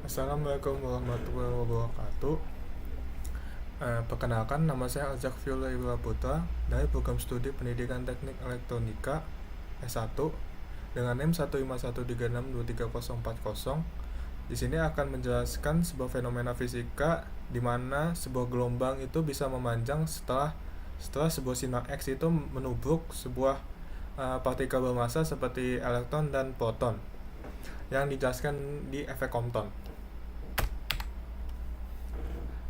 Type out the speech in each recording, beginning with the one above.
Assalamualaikum warahmatullahi wabarakatuh. Perkenalkan, nama saya Azak Fiola Ibrahim Putra dari program studi Pendidikan Teknik Elektronika S1 dengan NIM 15136234040. Di sini akan menjelaskan sebuah fenomena fisika di mana sebuah gelombang itu bisa memanjang setelah sebuah sinar X itu menubruk sebuah partikel bermassa seperti elektron dan proton yang dijelaskan di efek Compton.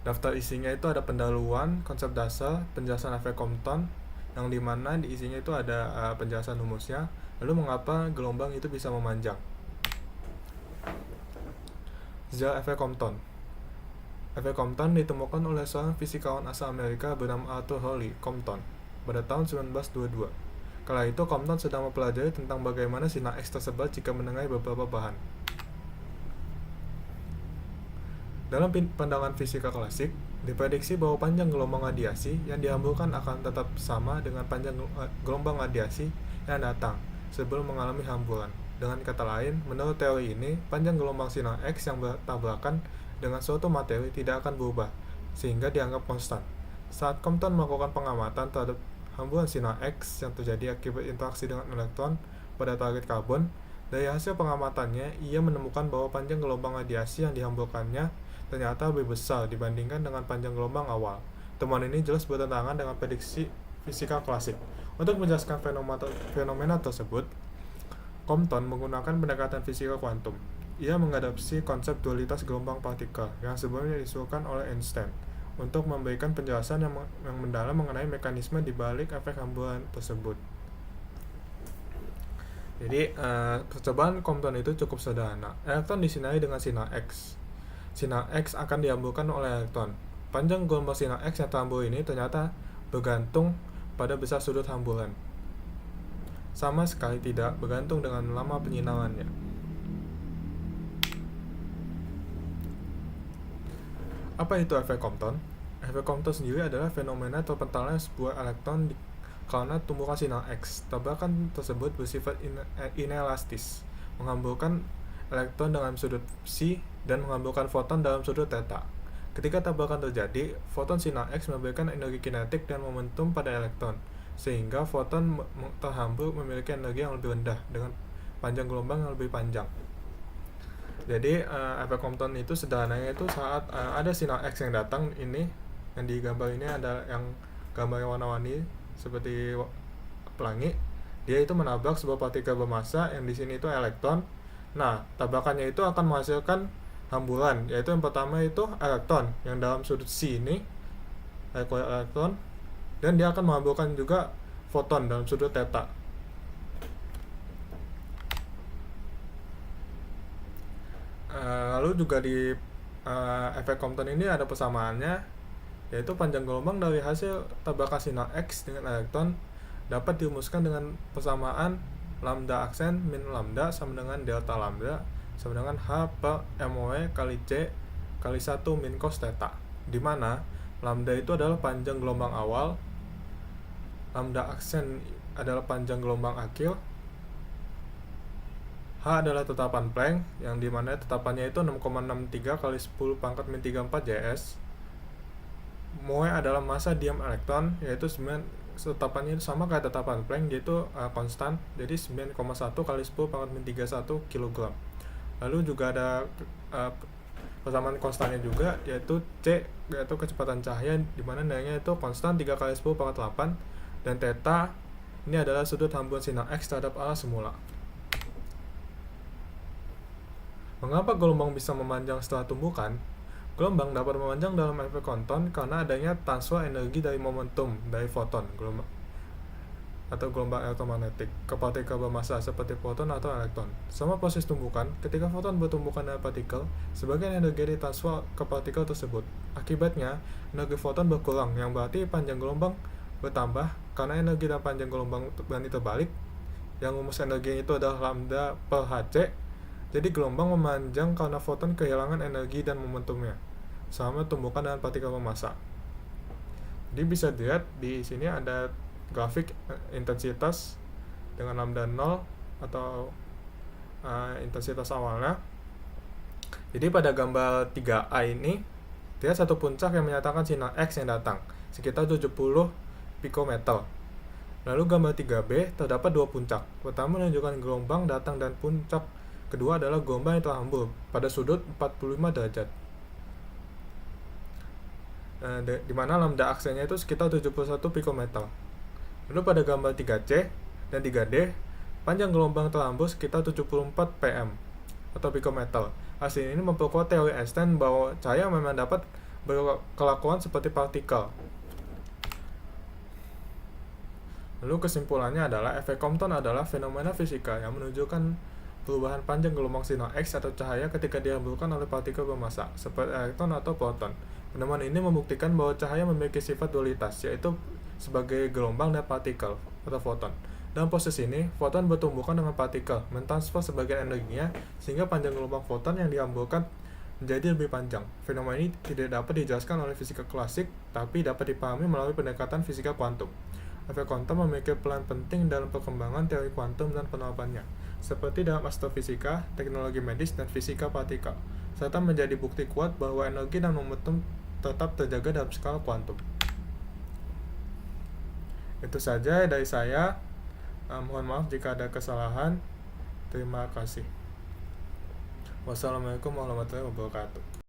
Daftar isinya itu ada pendahuluan, konsep dasar, penjelasan efek Compton, yang dimana di isinya itu ada penjelasan rumusnya, lalu mengapa gelombang itu bisa memanjang. Sejarah efek Compton. Efek Compton ditemukan oleh seorang fisikawan asal Amerika bernama Arthur Holly Compton pada tahun 1922. Kala itu Compton sedang mempelajari tentang bagaimana sinar X tersebar jika menengahi beberapa bahan. Dalam pandangan fisika klasik, diprediksi bahwa panjang gelombang radiasi yang dihamburkan akan tetap sama dengan panjang gelombang radiasi yang datang sebelum mengalami hamburan. Dengan kata lain, menurut teori ini, panjang gelombang sinar X yang bertabrakan dengan suatu materi tidak akan berubah, sehingga dianggap konstan. Saat Compton melakukan pengamatan terhadap hamburan sinar X yang terjadi akibat interaksi dengan elektron pada target karbon, dari hasil pengamatannya, ia menemukan bahwa panjang gelombang radiasi yang dihamburkannya ternyata lebih besar dibandingkan dengan panjang gelombang awal. Temuan ini jelas bertentangan dengan prediksi fisika klasik. Untuk menjelaskan fenomena tersebut, Compton menggunakan pendekatan fisika kuantum. Ia mengadopsi konsep dualitas gelombang partikel yang sebelumnya disusulkan oleh Einstein untuk memberikan penjelasan yang mendalam mengenai mekanisme di balik efek hamburan tersebut. Jadi, percobaan Compton itu cukup sederhana. Elektron disinari dengan sinar X. Sinar X akan dihamburkan oleh elektron. Panjang gelombang sinar X yang terhambur ini ternyata bergantung pada besar sudut hamburan. Sama sekali tidak bergantung dengan lama penyinarannya. Apa itu efek Compton? Efek Compton sendiri adalah fenomena terpentalnya sebuah elektron karena tumbukan sinar X. Tabrakan tersebut bersifat inelastis, menghamburkan elektron dalam sudut psi dan menghamburkan foton dalam sudut theta. Ketika tabrakan terjadi, foton sinar X memberikan energi kinetik dan momentum pada elektron, sehingga foton terhambur memiliki energi yang lebih rendah dengan panjang gelombang yang lebih panjang. Jadi efek Compton itu sederhananya itu saat ada sinar X yang datang, ini yang di gambar ini ada yang gambar warna-warni seperti pelangi, dia itu menabrak sebuah partikel bermassa yang di sini itu elektron. Nah, tabrakannya itu akan menghasilkan hamburan, yaitu yang pertama itu elektron yang dalam sudut psi ini, elektron, dan dia akan menghamburkan juga foton dalam sudut theta. Lalu juga di efek Compton ini ada persamaannya, yaitu panjang gelombang dari hasil tabrakan sinar X dengan elektron dapat dirumuskan dengan persamaan lambda aksen min lambda sama dengan delta lambda sama dengan H per MOE kali C kali 1 min cos theta, di mana lambda itu adalah panjang gelombang awal, lambda aksen adalah panjang gelombang akhir, H adalah tetapan Planck yang dimana tetapannya itu 6,63 kali 10 pangkat min 34 Js. Moe adalah massa diam elektron, yaitu tetapannya itu sama kayak tetapan Planck, yaitu konstan, jadi 9,1 kali 10 pangkat min 31 kg. Lalu juga ada persamaan konstannya juga, yaitu C, yaitu kecepatan cahaya, dimana nilainya itu konstan 3 kali 10 pangkat 8, dan theta ini adalah sudut hamburan sinar X terhadap arah semula. Mengapa gelombang bisa memanjang setelah tumbukan? Gelombang dapat memanjang dalam efek Compton karena adanya transfer energi dari momentum dari foton atau gelombang elektromagnetik ke partikel bermassa seperti proton atau elektron. Selama proses tumbukan, ketika foton bertumbukan dengan partikel, sebagian energi ditransfer ke partikel tersebut. Akibatnya, energi foton berkurang, yang berarti panjang gelombang bertambah karena energi dan panjang gelombang berani terbalik. Yang rumus energi itu adalah lambda per Hc. Jadi gelombang memanjang karena foton kehilangan energi dan momentumnya selama tumbukan dengan partikel bermassa. Jadi bisa dilihat di sini ada grafik intensitas dengan lambda 0 atau intensitas awalnya, Jadi pada gambar 3A ini, dia satu puncak yang menyatakan sinar X yang datang, sekitar 70 pikometer. Lalu gambar 3B terdapat dua puncak. Pertama menunjukkan gelombang datang dan puncak kedua adalah gelombang yang terhambur pada sudut 45 derajat. Di mana lambda aksenya itu sekitar 71 pikometer. Lalu pada gambar 3C dan 3D, panjang gelombang terhambur sekitar 74 pm atau pikometer. Hasil ini memperkuat teori Einstein bahwa cahaya memang dapat berkelakuan seperti partikel. Lalu kesimpulannya adalah efek Compton adalah fenomena fisika yang menunjukkan perubahan panjang gelombang sinar X atau cahaya ketika dihamburkan oleh partikel bermassa, seperti elektron atau proton. Penemuan ini membuktikan bahwa cahaya memiliki sifat dualitas, yaitu sebagai gelombang dan partikel atau foton. Dalam proses ini, foton bertumbukan dengan partikel, mentransfer sebagian energinya, sehingga panjang gelombang foton yang dihamburkan menjadi lebih panjang. Fenomena ini tidak dapat dijelaskan oleh fisika klasik, tapi dapat dipahami melalui pendekatan fisika kuantum. Efek kuantum memiliki peran penting dalam perkembangan teori kuantum dan penerapannya, seperti dalam astrofisika, teknologi medis, dan fisika partikel, serta menjadi bukti kuat bahwa energi dan momentum tetap terjaga dalam skala kuantum. Itu saja dari saya. Mohon maaf jika ada kesalahan. Terima kasih. Wassalamualaikum warahmatullahi wabarakatuh.